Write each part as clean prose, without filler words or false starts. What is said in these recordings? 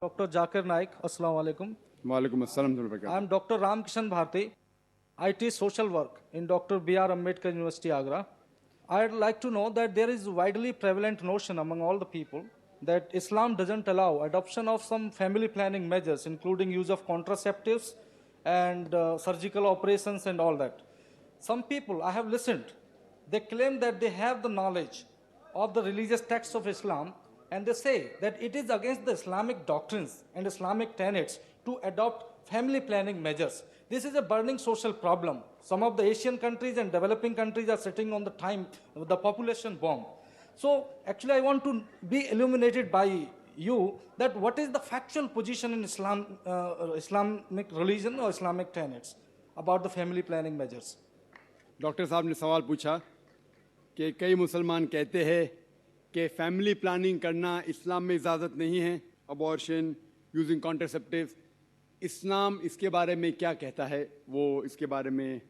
Dr. Zakir Naik, Assalamu alaikum. वालेकुम अस्सलाम I am Dr. Ramkishan Bharti. I teach social work in Dr. B.R. Ambedkar University, Agra. I'd like to know that there is widely prevalent notion among all the people that Islam doesn't allow adoption of some family planning measures, including use of contraceptives and surgical operations and all that. Some people, I have listened, they claim that they have the knowledge of the religious texts of Islam, and they say that it is against the Islamic doctrines and Islamic tenets to adopt family planning measures. This is a burning social problem. Some of the Asian countries and developing countries are sitting on the population bomb. So actually I want to be illuminated by you that what is the factual position in Islamic religion or Islamic tenets about the family planning measures. Doctor साहब ने सवाल पूछा कि कई मुसलमान कहते हैं कि फैमिली प्लानिंग करना इस्लाम में इजाज़त नहीं है, अबॉर्शन, यूजिंग कॉन्ट्रासेप्टिव्स। इस्लाम इसके बारे में क्या कहता है, वो इसके बारे में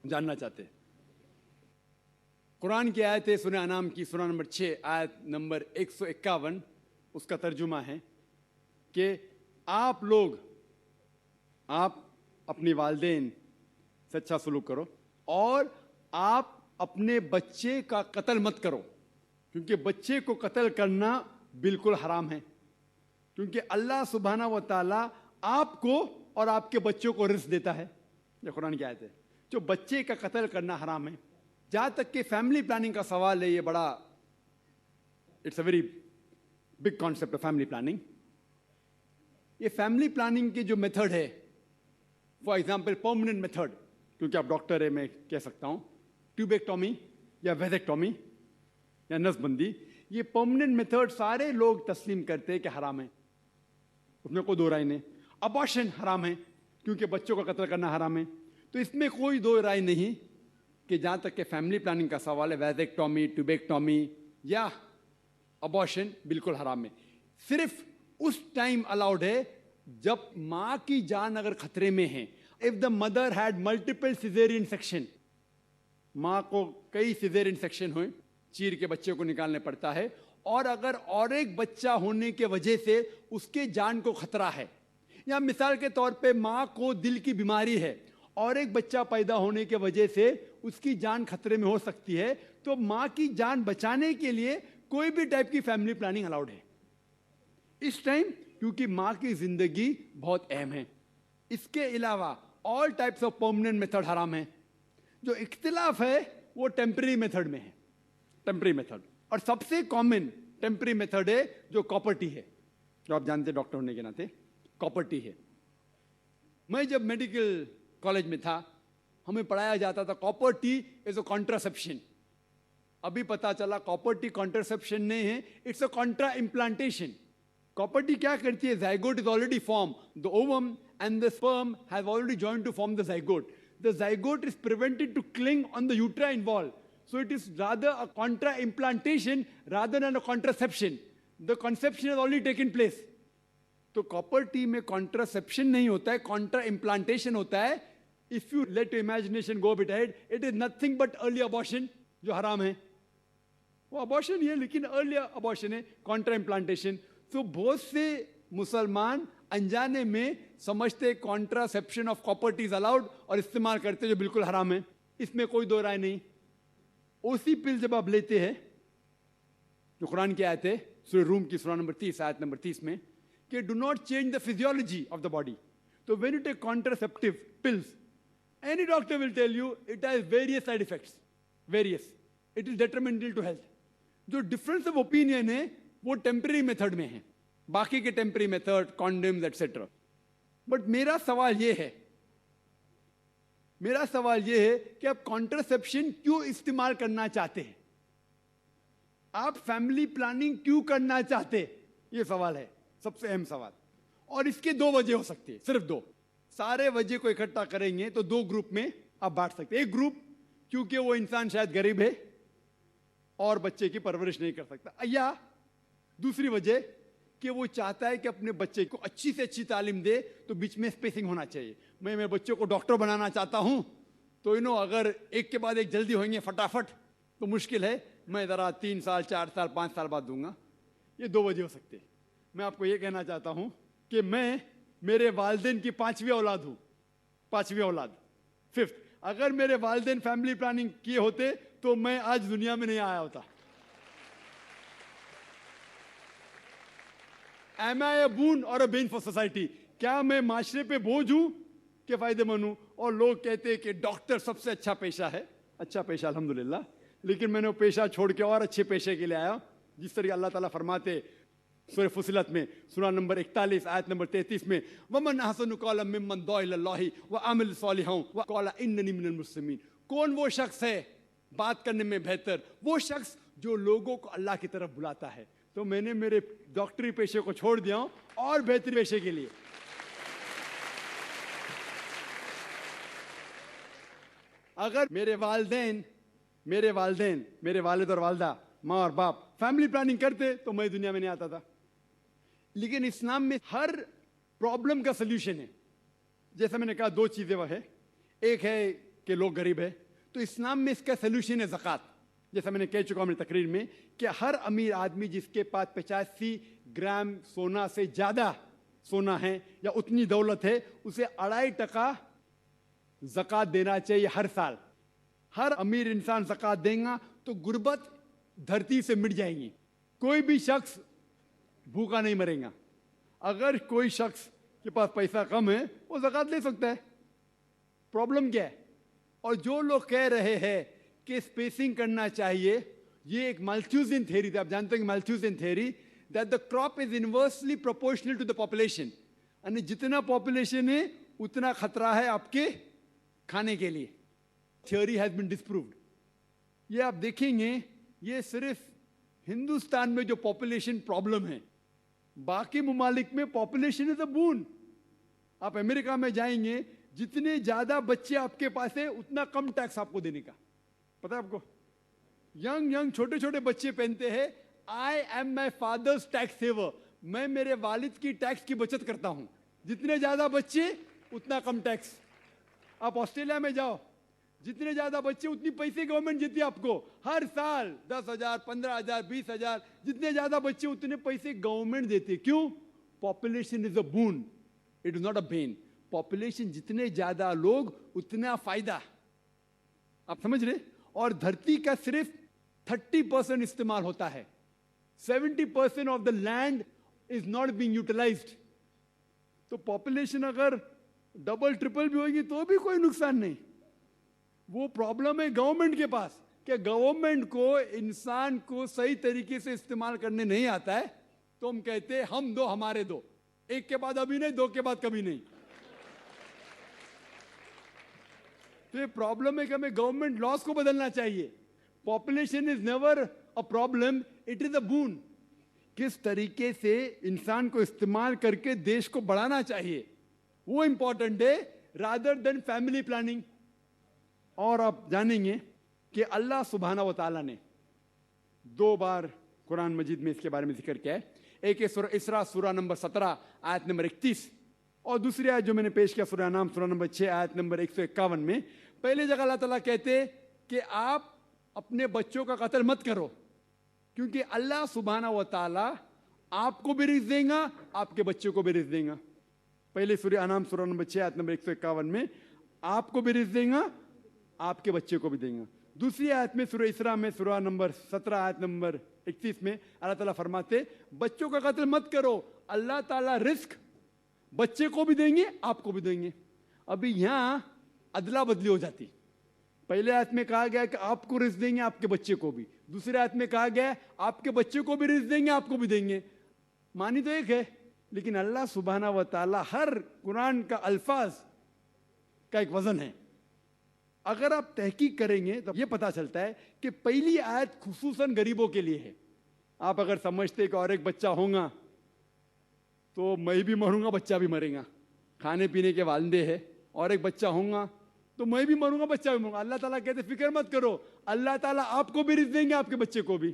जानना चाहते हैं। कुरान की आयत है सूरह अनाम की सूरह नंबर 6 आयत नंबर 151, उसका तर्जुमा है कि आप अपनी वालिदैन से अच्छा सलूक करो और आप अपने बच्चे का कत्ल मत करो, क्योंकि बच्चे को कत्ल करना बिल्कुल हराम है। क्योंकि अल्लाह सुब्हाना व तआला आपको और आपके बच्चों को रिस्क देता है, ये कुरान की आयत है। जो बच्चे का कत्ल करना हराम है। जहाँ तक कि फैमिली प्लानिंग का सवाल है, ये बड़ा it's a very big concept of family planning. ये फैमिली प्लानिंग के जो मेथड है, फॉर एग्जाम्पल परमानेंट मेथड, क्योंकि आप डॉक्टर है मैं कह सकता हूँ, ट्यूबेक्टोमी या वेजेक्टोमी या नसबंदी, ये परमानेंट मेथड सारे लोग तस्लीम करते हैं कि हराम है, उसमें कोई दो राय नहीं। अबॉर्शन हराम है क्योंकि बच्चों का कत्ल करना हराम है। तो इसमें कोई दो राय नहीं कि जहाँ तक कि फैमिली प्लानिंग का सवाल है, वेजेक्टोमी, ट्यूबेक्टोमी या अबॉर्शन बिल्कुल हराम है। सिर्फ उस टाइम अलाउड है जब माँ की जान अगर खतरे में है। If the mother had multiple caesarean section, माँ को कई सिजेरियन सेक्शन हुए, चीर के बच्चे को निकालने पड़ता है, और अगर और एक बच्चा होने के वजह से उसके जान को खतरा है, या मिसाल के तौर पे माँ को दिल की बीमारी है और एक बच्चा पैदा होने के वजह से उसकी जान खतरे में हो सकती है, तो माँ की जान बचाने के लिए कोई भी टाइप की फैमिली प्लानिंग अलाउड है इस टाइम, क्योंकि माँ की जिंदगी बहुत अहम है। इसके अलावा all types of permanent method हराम है। जो इख्तिलाफ है वो टेम्पररी मेथड में है, टेम्पररी मेथड। और सबसे कॉमन टेम्पररी मेथड है जो कॉपर टी है, जो आप जानते हैं डॉक्टर होने के नाते, कॉपर टी है। मैं जब मेडिकल कॉलेज में था, हमें पढ़ाया जाता था copper T is a contraception. अभी पता चला कॉपर टी कॉन्ट्रासेप्शन नहीं है, it's a Contra implantation. Copper T क्या करती है? zygote is already formed, the ovum and the sperm have already joined to form the zygote. The zygote is prevented to cling on the uterine wall, so it is rather a contra implantation rather than a contraception. The conception has already taken place. तो copper T में contraception नहीं होता है, Contra implantation होता है। If you let your imagination go bit ahead, it is nothing but early abortion, जो हराम है। वो अबॉर्शन ही है लेकिन अर्ली अबॉर्शन है, कॉन्ट्रा इम्प्लांटेशन। तो बहुत से मुसलमान अनजाने में समझते contraception of copper T is allowed और इस्तेमाल करते, जो बिल्कुल हराम है। इसमें कोई दो राय नहीं। ओसी पिल जब आप लेते हैं, जो कुरान की आयत है सूरह रूम की सूरह नंबर 30 आयत नंबर 30 में, कि do not change the physiology of the body. तो when you take contraceptive pills, any doctor will tell you it has various side effects, various, it is detrimental to health. जो difference of opinion है वो temporary method में है, बाकी के temporary method, condoms etcetera. But मेरा सवाल ये है कि आप कॉन्ट्रासेप्शन क्यों इस्तेमाल करना चाहते हैं? आप फैमिली प्लानिंग क्यों करना चाहते? ये सवाल है, सबसे अहम सवाल। और इसके दो वजह हो सकती है, सिर्फ दो। सारे वजह को इकट्ठा करेंगे तो दो ग्रुप में आप बांट सकते हैं। एक ग्रुप क्योंकि वो इंसान शायद गरीब है और बच्चे की परवरिश नहीं कर सकता, या दूसरी वजह कि वो चाहता है कि अपने बच्चे को अच्छी से अच्छी तालीम दे, तो बीच में स्पेसिंग होना चाहिए। मैं मेरे बच्चों को डॉक्टर बनाना चाहता हूं, तो अगर एक के बाद एक जल्दी होंगे फटाफट तो मुश्किल है, मैं ज़रा 3 साल 4 साल 5 साल बाद दूंगा। ये दो वजह हो सकते हैं। मैं आपको ये कहना चाहता हूं कि मैं मेरे वालिदैन की 5वीं औलाद हूं, 5वीं औलाद, 5th। अगर मेरे वालिदैन फैमिली प्लानिंग किए होते तो मैं आज दुनिया में नहीं आया होता। एम आई ए बून और अ बेन फॉर सोसाइटी? क्या मैं माशरे पे बोझ हूं कि फायदेमंद हूं? और लोग कहते हैं कि डॉक्टर सबसे अच्छा पेशा है। अच्छा पेशा अल्हम्दुलिल्लाह, लेकिन मैंने वो पेशा छोड़ के और अच्छे पेशे के लिए आया। जिस तरह अल्लाह ताला फरमाते सूरह फुसिलत में, सूरा नंबर 41 आयत नंबर 33 में, वमन अहसनु क़ौलन मिम्मन दुआ इलल्लाहि व अमिल सालिहान व क़ाला इन्ननी मिनल मुस्लिमीन। कौन वो शख्स है बात करने में बेहतर? वो शख्स जो लोगों को अल्लाह की तरफ बुलाता है। तो मैंने मेरे डॉक्टरी पेशे को छोड़ दिया और बेहतरीन पेशे के लिए। अगर मेरे वालिदैन, मेरे वालिद और वालदा, माँ और बाप फैमिली प्लानिंग करते तो मैं दुनिया में नहीं आता था। लेकिन इस्लाम में हर प्रॉब्लम का सल्यूशन है। जैसा मैंने कहा, 2 चीजें वह है, एक है कि लोग गरीब है, तो इस्लाम में इसका सल्यूशन है ज़कात। जैसा मैंने कह चुका हूं अपनी तकरीर में कि हर अमीर आदमी जिसके पास 85 ग्राम सोना से ज्यादा सोना है या उतनी दौलत है, उसे 2.5% ज़कात देना चाहिए हर साल। हर अमीर इंसान ज़कात देगा तो गुर्बत धरती से मिट जाएंगी। कोई भी शख्स भूखा नहीं मरेगा। अगर कोई शख्स के पास पैसा कम है, वो ज़कात ले सकता है। प्रॉब्लम क्या है? और जो लोग कह रहे हैं कि स्पेसिंग करना चाहिए, ये एक माल्थ्यूजियन थ्योरी थी। आप जानते हैं Malthusian theory, that the crop is inversely proportional to the population. यानी जितना पॉपुलेशन है उतना खतरा है आपके खाने के लिए। Theory has been disproved. ये आप देखेंगे, ये सिर्फ हिंदुस्तान में जो पॉपुलेशन प्रॉब्लम है, बाकी मुमालिक में पॉपुलेशन इज अ बून। आप अमेरिका में जाएंगे, जितने ज्यादा बच्चे आपके पास है उतना कम टैक्स आपको देने का। पता है आपको? यंग छोटे छोटे बच्चे पहनते हैं, I am my father's tax saver. मैं मेरे वालिद की टैक्स की बचत करता हूं। जितने ज्यादा बच्चे उतना कम टैक्स। आप ऑस्ट्रेलिया में जाओ, जितने ज्यादा बच्चे उतनी पैसे गवर्नमेंट देती है आपको हर साल। 10,000, 15,000, 20,000, जितने ज्यादा बच्चे उतने पैसे गवर्नमेंट देती है। क्यों? Population is a boon, it is not a Ben. Population जितने ज्यादा लोग उतना फायदा। आप समझ रहे? और धरती का सिर्फ 30% इस्तेमाल होता है। 70% of the land is not being utilised. तो पॉपुलेशन अगर डबल ट्रिपल भी होगी तो भी कोई नुकसान नहीं। वो प्रॉब्लम है गवर्नमेंट के पास कि गवर्नमेंट को इंसान को सही तरीके से इस्तेमाल करने नहीं आता है। तो हम कहते हैं हम दो हमारे दो, एक के बाद अभी नहीं, 2 के बाद कभी नहीं। तो ये प्रॉब्लम है कि हमें गवर्नमेंट लॉस को बदलना चाहिए। Population is never a problem, it is a boon. किस तरीके से इंसान को इस्तेमाल करके देश को बढ़ाना चाहिए, वो इंपॉर्टेंट है रादर देन फैमिली प्लानिंग। और आप जानेंगे कि अल्लाह सुब्हाना व तआला ने 2 बार कुरान मजीद में इसके बारे में जिक्र किया है। एक है सूरह इसरा सूरा नंबर 17 आयत नंबर 31, और दूसरी आयत जो मैंने पेश किया सूरह नाम सूरा नंबर 6 आयत नंबर 151 में। पहले जगह अल्लाह ताला कहते कि आप अपने बच्चों का कत्ल मत करो, क्योंकि अल्लाह सुब्हाना व तआला आपको भी रिज़्क़ देगा, आपके बच्चों को भी रिज़्क़ देगा। पहले सूरह अनाम सूरा नंबर 6 आयत नंबर 151 में आपको भी रिज़्क़ देगा, आपके बच्चे को भी देगा। दूसरी आयत में सूरह इसरा में सूरा नंबर 17 आयत नंबर 31 में अल्लाह ताला फरमाते बच्चों का कत्ल मत करो, अल्लाह ताला रिस्क बच्चे को भी देंगे, आपको भी देंगे। अभी यहां अदला बदली हो जाती। पहले आयत में कहा गया कि आपको रिस्क देंगे, आपके बच्चे को भी। दूसरे आयत में कहा गया आपके बच्चे को भी रिस्क देंगे, आपको भी देंगे। मानी तो एक है, लेकिन अल्लाह सुब्हाना व तआला हर कुरान का अल्फाज का एक वजन है। अगर आप तहकीक करेंगे तो ये पता चलता है कि पहली आयत खुसूसन गरीबों के लिए है। आप अगर समझते कि और एक बच्चा होगा तो मैं भी मरूंगा, बच्चा भी मरेगा, खाने पीने के वालदे है, और एक बच्चा होगा तो मैं भी मरूंगा, बच्चा भी मरूंगा। अल्लाह ताला कहते फिक्र मत करो, अल्लाह ताला आपको भी रिज़्क़ देंगे, आपके बच्चे को भी।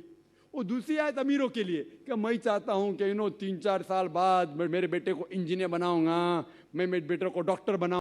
और दूसरी आयत अमीरों के लिए कि मैं चाहता हूं कि 3-4 साल बाद मैं मेरे बेटे को इंजीनियर बनाऊंगा, मैं मेरे बेटे को डॉक्टर बनाऊंगा।